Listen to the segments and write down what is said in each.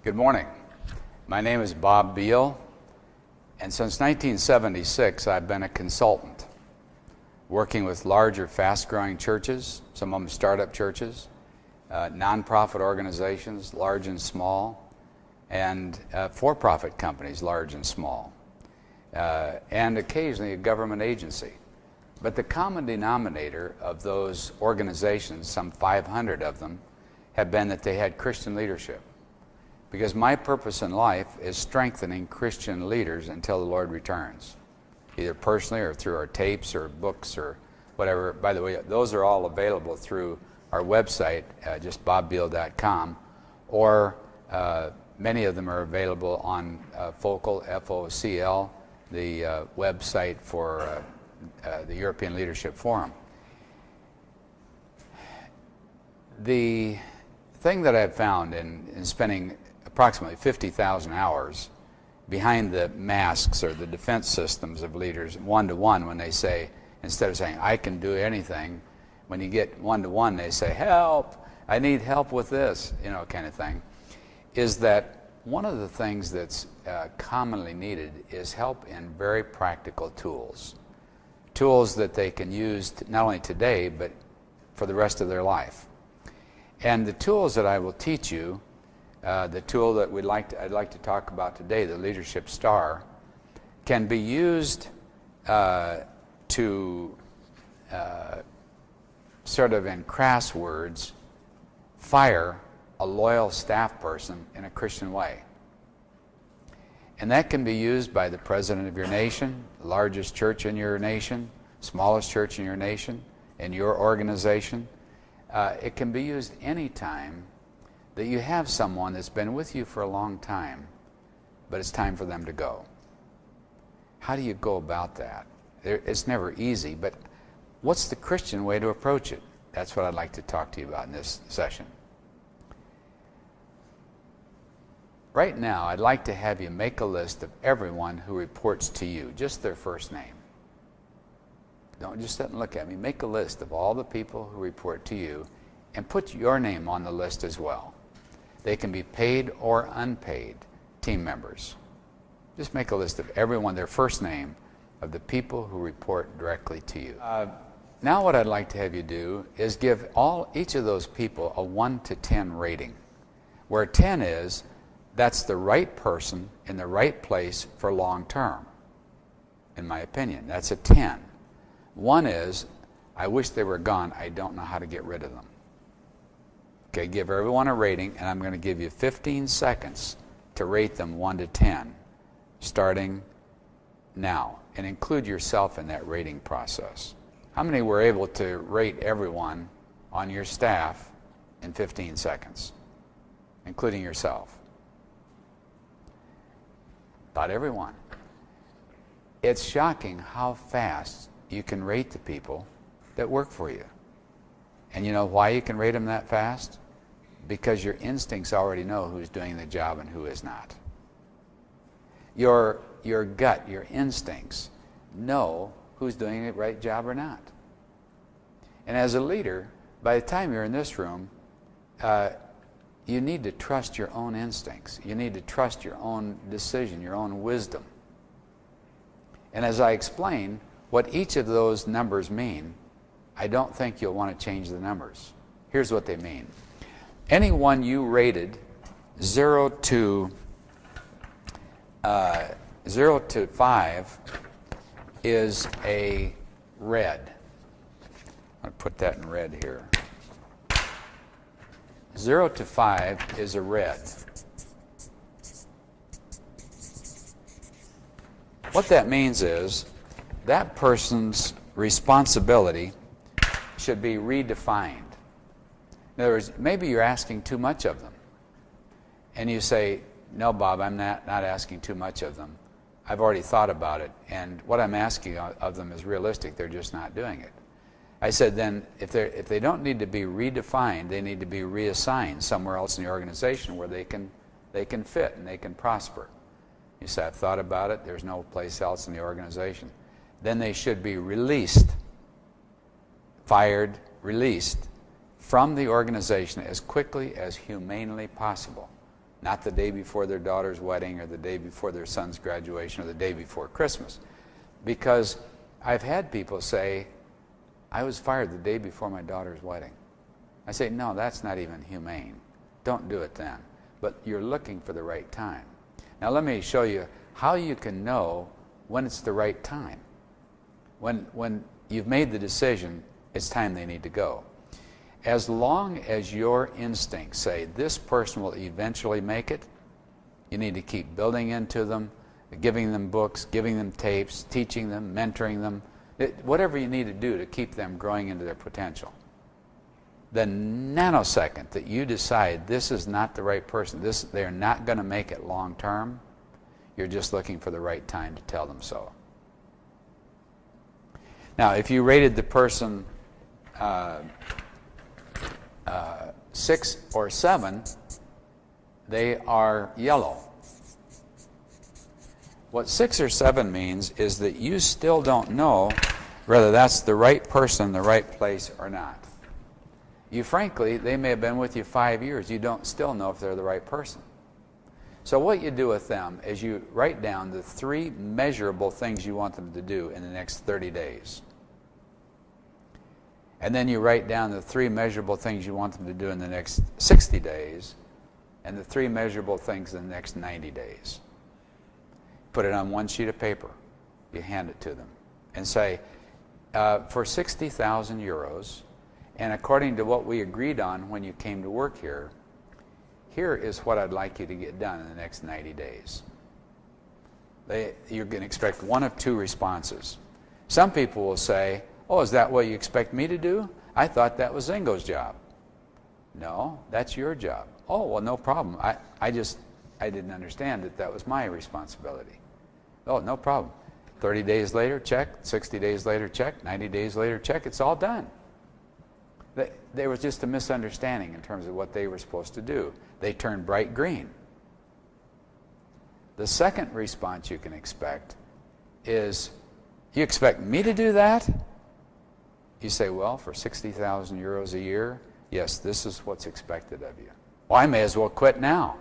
Good morning. My name is Bobb Biehl, and since 1976 I've been a consultant, working with larger, fast-growing churches, some of them startup churches, nonprofit organizations, large and small, and for-profit companies, large and small, and occasionally a government agency. But the common denominator of those organizations, some 500 of them, have been that they had Christian leadership. Because my purpose in life is strengthening Christian leaders until the Lord returns, either personally or through our tapes or books or whatever. By the way, those are all available through our website, just bobbbiehl.com, or many of them are available on FOCL, F-O-C-L, the website for the European Leadership Forum. The thing that I've found in spending approximately 50,000 hours behind the masks or the defense systems of leaders, one-to-one, when they say, instead of saying, I can do anything, when you get one-to-one, they say, help, I need help with this, kind of thing, is that one of the things that's commonly needed is help in very practical tools. Tools that they can use not only today, but for the rest of their life. And the tools that I will teach you, the tool that I'd like to talk about today, the Leadership Star, can be used to sort of in crass words, fire a loyal staff person in a Christian way. And that can be used by the president of your nation, the largest church in your nation, smallest church in your nation, in your organization. It can be used anytime that you have someone that's been with you for a long time, but it's time for them to go. How do you go about that? It's never easy, but what's the Christian way to approach it? That's what I'd like to talk to you about in this session. Right now, I'd like to have you make a list of everyone who reports to you, just their first name. Don't just sit and look at me. Make a list of all the people who report to you and put your name on the list as well. They can be paid or unpaid team members. Just make a list of everyone, their first name, of the people who report directly to you. Now what I'd like to have you do is give each of those people a 1 to 10 rating, where 10 is, that's the right person in the right place for long term, in my opinion. That's a 10. 1 is, I wish they were gone, I don't know how to get rid of them. Okay, give everyone a rating, and I'm going to give you 15 seconds to rate them 1 to 10, starting now, and include yourself in that rating process. How many were able to rate everyone on your staff in 15 seconds, including yourself? About everyone. It's shocking how fast you can rate the people that work for you. And you know why you can rate them that fast? Because your instincts already know who's doing the job and who is not. Your gut, your instincts know who's doing the right job or not. And as a leader, by the time you're in this room, you need to trust your own instincts. You need to trust your own decision, your own wisdom. And as I explain what each of those numbers mean, I don't think you'll want to change the numbers. Here's what they mean. Anyone you rated 0 to 5 is a red. I'll put that in red here. 0 to 5 is a red. What that means is that person's responsibility should be redefined. In other words, maybe you're asking too much of them. And you say, no, Bob, I'm not asking too much of them. I've already thought about it, and what I'm asking of them is realistic. They're just not doing it. I said, then if they don't need to be redefined, they need to be reassigned somewhere else in the organization where they can fit and they can prosper. You say, I've thought about it. There's no place else in the organization. Then they should be released, fired, released from the organization as quickly as humanely possible. not the day before their daughter's wedding or the day before their son's graduation or the day before Christmas. Because I've had people say, I was fired the day before my daughter's wedding. I say, no, that's not even humane. Don't do it then. But you're looking for the right time. Now let me show you how you can know when it's the right time. When you've made the decision, it's time they need to go. As long as your instincts say this person will eventually make it, you need to keep building into them, giving them books, giving them tapes, teaching them, mentoring them, whatever you need to do to keep them growing into their potential. The nanosecond that you decide this is not the right person, they're not going to make it long term, you're just looking for the right time to tell them so. Now, if you rated the person 6 or 7, they are yellow. What 6 or 7 means is that you still don't know whether that's the right person in the right place or not. You frankly, they may have been with you 5 years. You don't still know if they're the right person. So what you do with them is you write down the 3 measurable things you want them to do in the next 30 days. And then you write down the 3 measurable things you want them to do in the next 60 days and the 3 measurable things in the next 90 days. Put it on one sheet of paper. You hand it to them and say, for 60,000 euros, and according to what we agreed on when you came to work here, here is what I'd like you to get done in the next 90 days. You're going to expect one of 2 responses. Some people will say, oh, is that what you expect me to do? I thought that was Zingo's job. No, that's your job. Oh, well, no problem. I didn't understand that that was my responsibility. Oh, no problem. 30 days later, check. 60 days later, check. 90 days later, check. It's all done. There was just a misunderstanding in terms of what they were supposed to do. They turned bright green. The second response you can expect is, you expect me to do that? You say, well, for 60,000 euros a year, yes, this is what's expected of you. Well, I may as well quit now.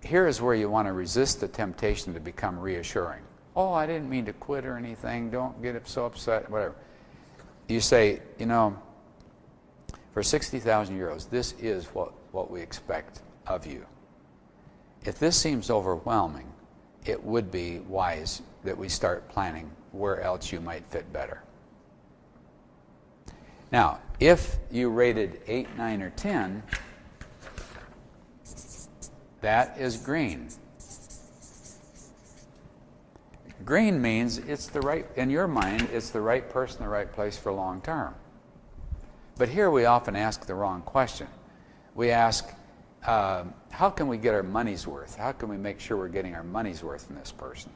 Here is where you want to resist the temptation to become reassuring. Oh, I didn't mean to quit or anything. Don't get so upset, whatever. You say, you know, for 60,000 euros, this is what we expect of you. If this seems overwhelming, it would be wise that we start planning where else you might fit better. Now, if you rated 8, 9, or 10, that is green. Green means it's the right, in your mind, it's the right person, the right place for long term. But here we often ask the wrong question. We ask, how can we get our money's worth? How can we make sure we're getting our money's worth from this person?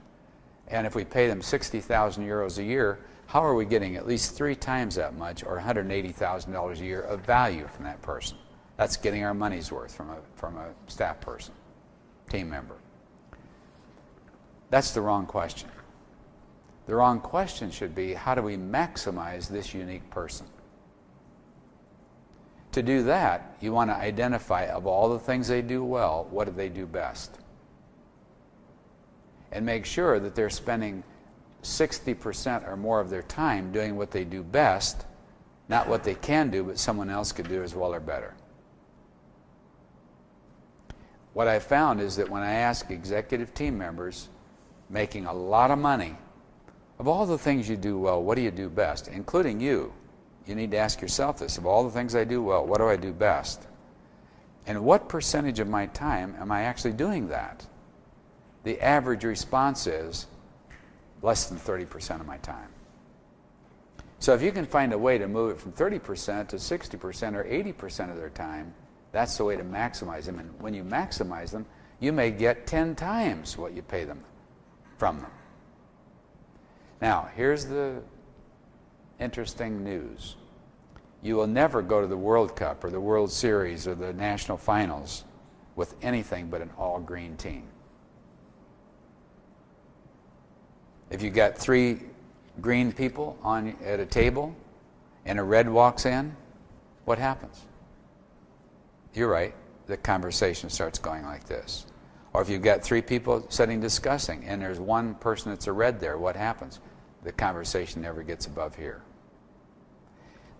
And if we pay them 60,000 euros a year, how are we getting at least 3 times that much, or $180,000 a year of value from that person? That's getting our money's worth from a staff person, team member. That's the wrong question. The wrong question should be, how do we maximize this unique person? To do that, you want to identify, of all the things they do well, what do they do best? And make sure that they're spending 60% or more of their time doing what they do best, not what they can do, but someone else could do as well or better. What I found is that when I ask executive team members making a lot of money, of all the things you do well, what do you do best? Including you. You need to ask yourself this. Of all the things I do well, what do I do best? And what percentage of my time am I actually doing that? The average response is less than 30% of my time. So if you can find a way to move it from 30% to 60% or 80% of their time, that's the way to maximize them. And when you maximize them, you may get 10 times what you pay them from them. Now, here's the interesting news. You will never go to the World Cup or the World Series or the national finals with anything but an all-green team. If you got 3 green people at a table and a red walks in, what happens? You're right, the conversation starts going like this. Or if you've got three people sitting discussing and there's one person that's a red there, what happens? The conversation never gets above here.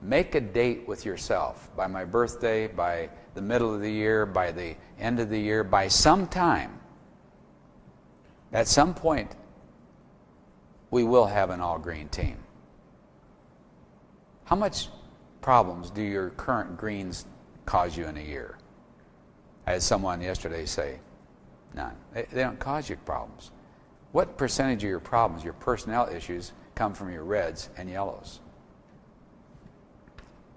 Make a date with yourself by my birthday, by the middle of the year, by the end of the year, by some time. At some point, we will have an all-green team. How much problems do your current greens cause you in a year? I had someone yesterday say, none. They don't cause you problems. What percentage of your problems, your personnel issues, come from your reds and yellows?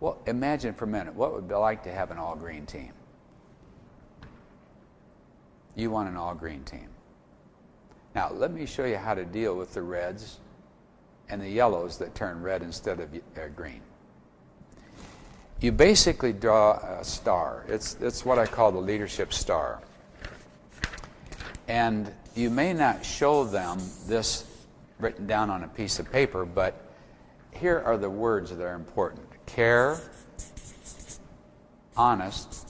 Well, imagine for a minute, what would it be like to have an all-green team? You want an all-green team. Now, let me show you how to deal with the reds and the yellows that turn red instead of green. You basically draw a star. It's what I call the leadership star. And you may not show them this written down on a piece of paper, but here are the words that are important. Care, honest,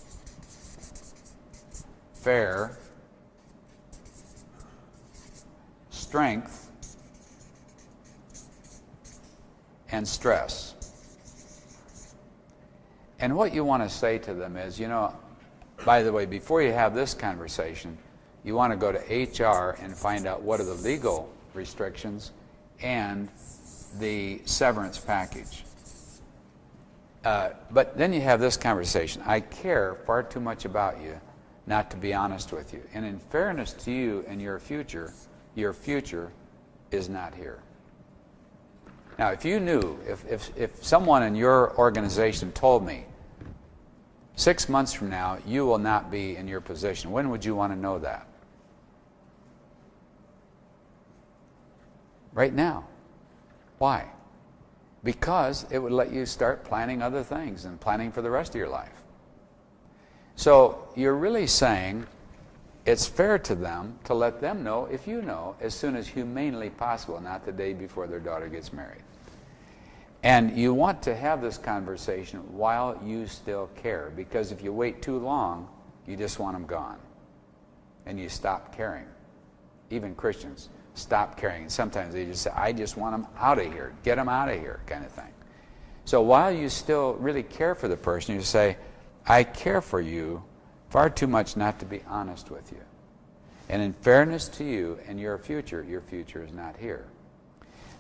fair, strength, and stress. And what you want to say to them is, by the way, before you have this conversation, you want to go to HR and find out what are the legal restrictions and the severance package. But then you have this conversation. I care far too much about you not to be honest with you. And in fairness to you and your future is not here. Now, if you knew, if someone in your organization told me, 6 months from now, you will not be in your position, when would you want to know that? Right now. Why? Because it would let you start planning other things and planning for the rest of your life. So you're really saying it's fair to them to let them know, if you know, as soon as humanely possible, not the day before their daughter gets married. And you want to have this conversation while you still care, because if you wait too long, you just want them gone. And you stop caring. Even Christians stop caring. And sometimes they just say, I just want them out of here. Get them out of here, kind of thing. So while you still really care for the person, you say, I care for you far too much not to be honest with you. And in fairness to you and your future is not here.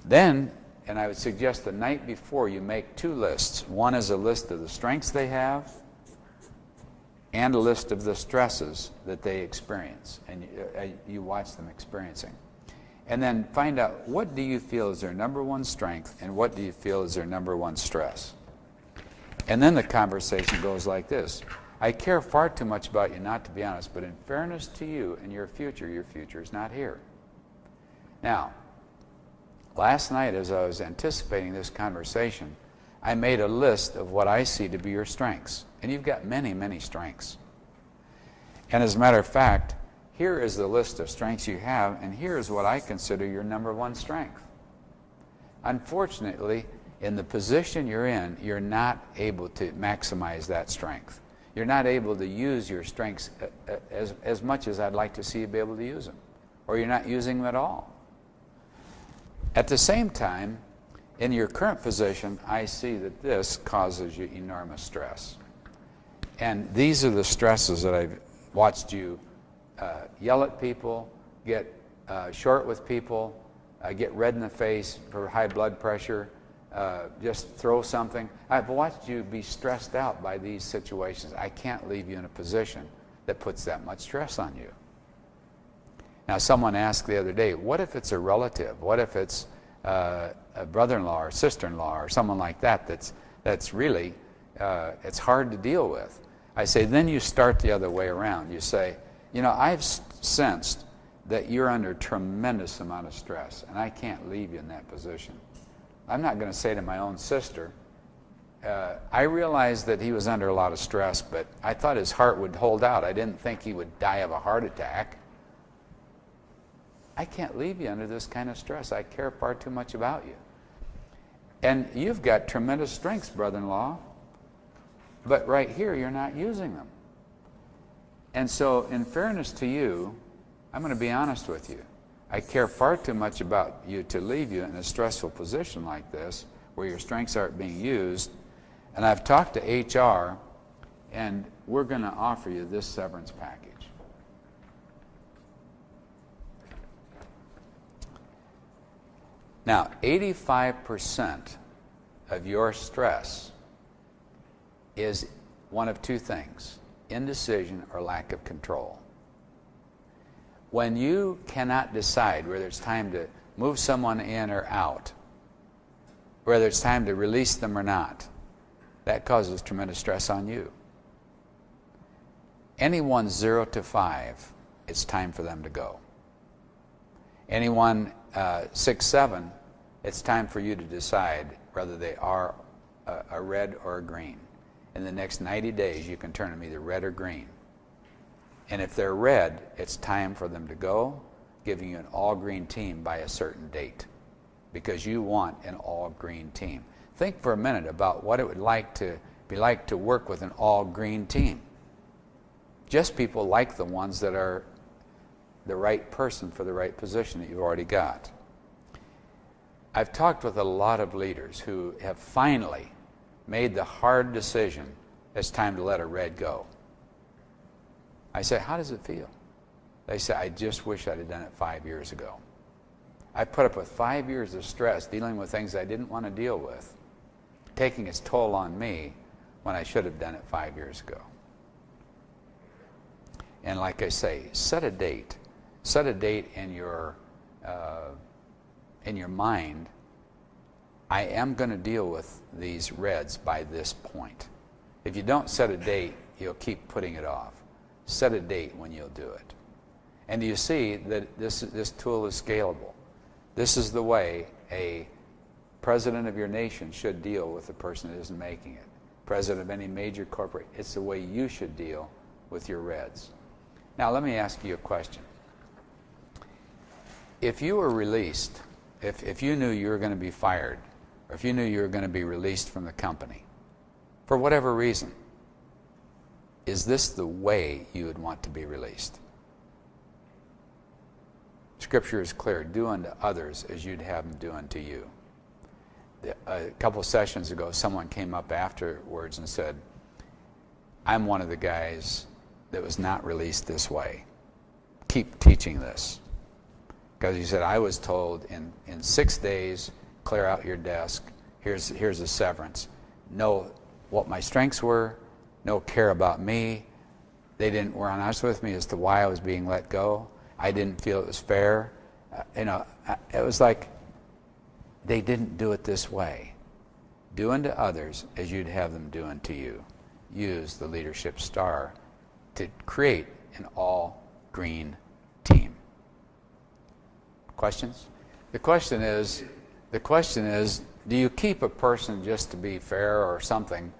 Then, and I would suggest the night before you make two lists. One is a list of the strengths they have and a list of the stresses that they experience. And you watch them experiencing. And then find out, what do you feel is their number one strength and what do you feel is their number one stress? And then the conversation goes like this. I care far too much about you not to be honest, but in fairness to you and your future is not here. Now, last night as I was anticipating this conversation, I made a list of what I see to be your strengths. And you've got many, many strengths. And as a matter of fact, here is the list of strengths you have, and here is what I consider your number one strength. Unfortunately, in the position you're in, you're not able to maximize that strength. You're not able to use your strengths as much as I'd like to see you be able to use them. Or you're not using them at all. At the same time, in your current position, I see that this causes you enormous stress. And these are the stresses that I've watched you yell at people, get short with people, get red in the face for high blood pressure, just throw something. I've watched you be stressed out by these situations. I can't leave you in a position that puts that much stress on you. Now, someone asked the other day, what if it's a relative? What if it's a brother-in-law or sister-in-law or someone like that that's really, it's hard to deal with? I say, then you start the other way around. You say, I've sensed that you're under a tremendous amount of stress, and I can't leave you in that position. I'm not going to say to my own sister, I realized that he was under a lot of stress, but I thought his heart would hold out. I didn't think he would die of a heart attack. I can't leave you under this kind of stress. I care far too much about you. And you've got tremendous strengths, brother-in-law, but right here you're not using them. And so, in fairness to you, I'm going to be honest with you. I care far too much about you to leave you in a stressful position like this, where your strengths aren't being used. And I've talked to HR, and we're going to offer you this severance package. Now, 85% of your stress is one of two things: indecision or lack of control. When you cannot decide whether it's time to move someone in or out, whether it's time to release them or not, that causes tremendous stress on you. Anyone 0 to 5, it's time for them to go. Anyone 6, 7, it's time for you to decide whether they are a red or a green. In the next 90 days, you can turn them either red or green. And if they're red, it's time for them to go, giving you an all-green team by a certain date, because you want an all-green team. Think for a minute about what it would be like to work with an all-green team. Just people like the ones that are the right person for the right position that you've already got. I've talked with a lot of leaders who have finally made the hard decision, it's time to let a red go. I say, how does it feel? They say, I just wish I'd have done it 5 years ago. I put up with 5 years of stress dealing with things I didn't want to deal with, taking its toll on me when I should have done it 5 years ago. And like I say, set a date. Set a date in your mind. I am going to deal with these reds by this point. If you don't set a date, you'll keep putting it off. Set a date when you'll do it. And you see that this tool is scalable. This is the way a president of your nation should deal with the person that isn't making it. President of any major corporate, it's the way you should deal with your reds. Now let me ask you a question. If you were released, if you knew you were going to be fired, or if you knew you were going to be released from the company, for whatever reason, is this the way you would want to be released? Scripture is clear. Do unto others as you'd have them do unto you. A couple of sessions ago, someone came up afterwards and said, I'm one of the guys that was not released this way. Keep teaching this. Because he said, I was told in 6 days, clear out your desk. Here's a severance. Know what my strengths were. No care about me. They were honest with me as to why I was being let go. I didn't feel it was fair. It was like they didn't do it this way. Do unto others as you'd have them do unto you. Use the leadership star to create an all-green team. Questions? The question is, do you keep a person just to be fair or something,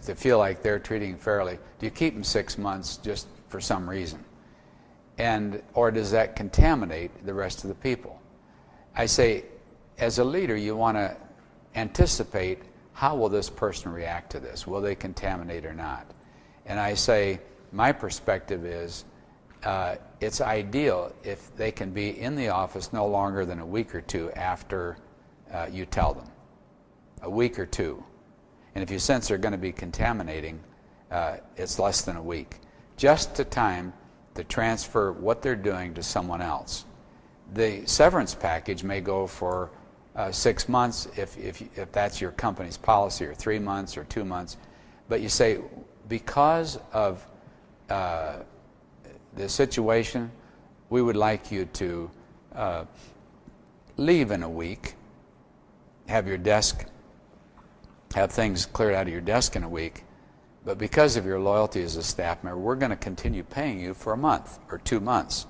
to feel like they're treating fairly? Do you keep them 6 months just for some reason? Or does that contaminate the rest of the people? I say, as a leader, you want to anticipate, how will this person react to this? Will they contaminate or not? And I say, my perspective is, it's ideal if they can be in the office no longer than a week or two after you tell them. A week or two. And if you sense they're going to be contaminating, it's less than a week. Just to time to transfer what they're doing to someone else. The severance package may go for 6 months if that's your company's policy, or 3 months or 2 months. But you say, because of the situation, we would like you to leave in a week, have things cleared out of your desk in a week, but because of your loyalty as a staff member, we're going to continue paying you for a month or 2 months.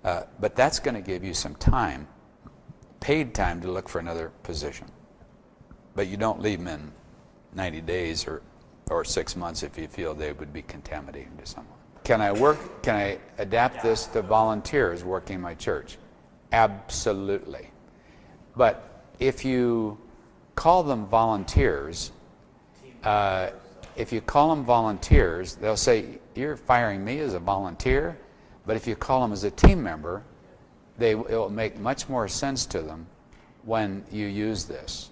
But that's going to give you some time, paid time, to look for another position. But you don't leave them in 90 days or 6 months if you feel they would be contaminating to someone. Can I adapt this to volunteers working in my church? Absolutely. But if you call them volunteers, they'll say, you're firing me as a volunteer, but if you call them as a team member, it will make much more sense to them when you use this.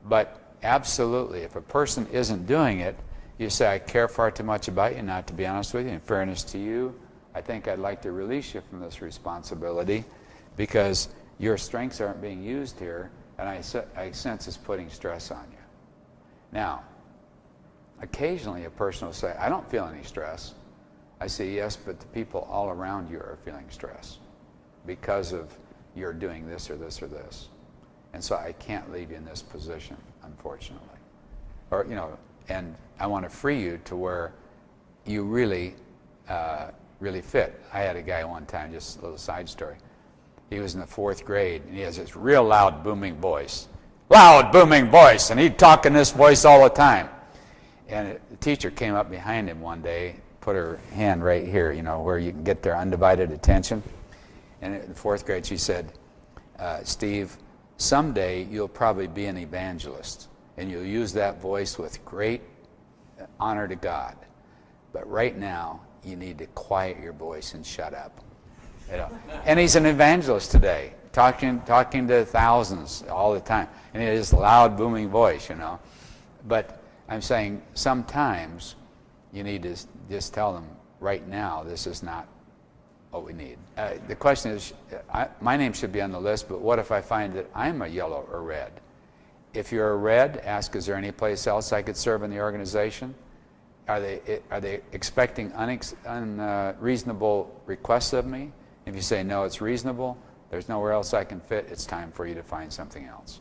But absolutely, if a person isn't doing it, you say, I care far too much about you not to be honest with you. In fairness to you, I think I'd like to release you from this responsibility because your strengths aren't being used here, and I sense it's putting stress on you. Now, occasionally a person will say, I don't feel any stress. I say, yes, but the people all around you are feeling stress because of you're doing this or this or this. And so I can't leave you in this position, unfortunately. Or, and I want to free you to where you really, really fit. I had a guy one time, just a little side story. He was in the 4th grade, and he has this real loud, booming voice. Loud, booming voice, and he'd talk in this voice all the time. And the teacher came up behind him one day, put her hand right here, where you can get their undivided attention. And in the 4th grade, she said, Steve, someday you'll probably be an evangelist, and you'll use that voice with great honor to God. But right now, you need to quiet your voice and shut up. And he's an evangelist today, talking to thousands all the time. And he has this loud, booming voice, But I'm saying sometimes you need to just tell them, right now, this is not what we need. The question is, my name should be on the list, but what if I find that I'm a yellow or red? If you're a red, ask, is there any place else I could serve in the organization? Are they expecting unreasonable requests of me? If you say, no, it's reasonable, there's nowhere else I can fit, it's time for you to find something else.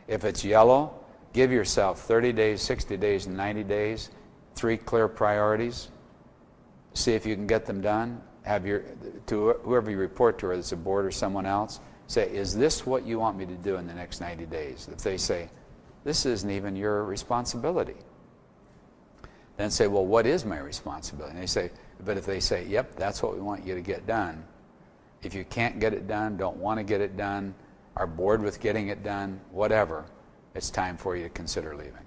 If it's yellow, give yourself 30 days, 60 days, and 90 days, 3 clear priorities. See if you can get them done. To whoever you report to, whether it's a board or someone else, say, is this what you want me to do in the next 90 days? If they say, this isn't even your responsibility, then say, well, what is my responsibility? And they say, but if they say, yep, that's what we want you to get done. If you can't get it done, don't want to get it done, are bored with getting it done, whatever, it's time for you to consider leaving.